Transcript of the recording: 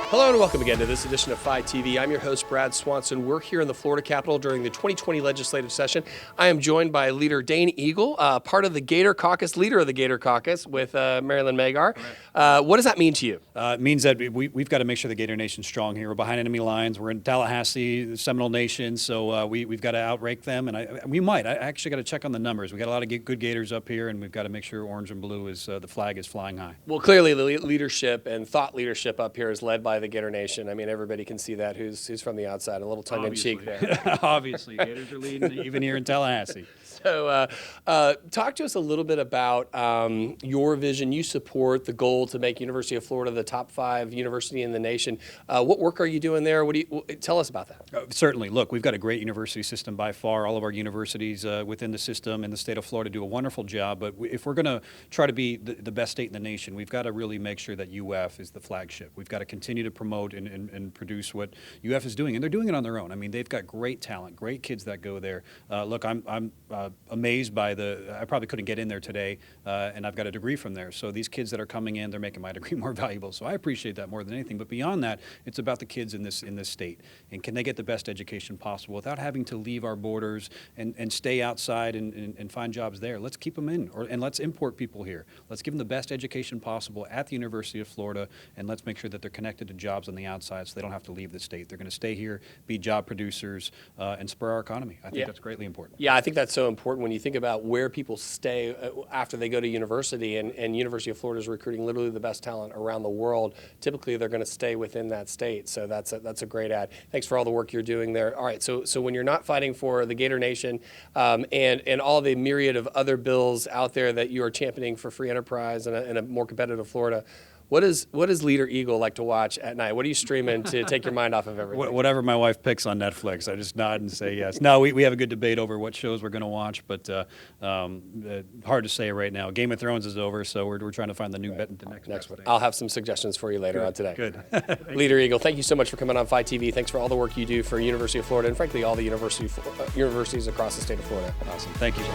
Hello and welcome again to this edition of FLITernetTV. I'm your host, Brad Swanson. We're here in the Florida Capitol during the 2020 legislative session. I am joined by Leader Dane Eagle, part of the Gator Caucus, leader of the Gator Caucus with Marilyn Magar. What does that mean to you? It means that we've got to make sure the Gator Nation's strong here. We're behind enemy lines. We're in Tallahassee, the Seminole Nation, so we've got to outrank them. And we might. I actually got to check on the numbers. We've got a lot of good Gators up here, and we've got to make sure orange and blue is the flag is flying high. Well, clearly the leadership and thought leadership up here is led by the Gator Nation. I mean, everybody can see that who's from the outside. A little tongue-in-cheek there. Obviously, Gators are leading even here in Tallahassee. So talk to us a little bit about your vision. You support the goal to make University of Florida the top 5 university in the nation. What work are you doing there? Tell us about that. Certainly. Look, we've got a great university system by far. All of our universities within the system in the state of Florida do a wonderful job. But if we're going to try to be the best state in the nation, we've got to really make sure that UF is the flagship. We've got to continue to promote and produce what UF is doing. And they're doing it on their own. I mean, they've got great talent, great kids that go there. Look, I'm amazed by I probably couldn't get in there today, and I've got a degree from there. So these kids that are coming in, they're making my degree more valuable. So I appreciate that more than anything. But beyond that, it's about the kids in this state. And can they get the best education possible without having to leave our borders and stay outside and find jobs there? Let's keep them in, and let's import people here. Let's give them the best education possible at the University of Florida, and let's make sure that they're connected to jobs on the outside so they don't have to leave the state. They're going to stay here, be job producers, and spur our economy. I think that's greatly important. Yeah, I think that's so important when you think about where people stay after they go to university, and University of Florida is recruiting literally the best talent around the world. Typically, they're going to stay within that state, so that's a great ad. Thanks for all the work you're doing there. All right, so when you're not fighting for the Gator Nation and all the myriad of other bills out there that you are championing for free enterprise and a more competitive Florida, what does Leader Eagle like to watch at night? What are you streaming to take your mind off of everything? Whatever my wife picks on Netflix, I just nod and say yes. No, we have a good debate over what shows we're going to watch, but hard to say right now. Game of Thrones is over, so we're trying to find the next one. I'll have some suggestions for you later on today. Good. Leader Eagle, thank you so much for coming on FLITernetTV. Thanks for all the work you do for University of Florida and frankly all the universities across the state of Florida. Awesome. Thank you.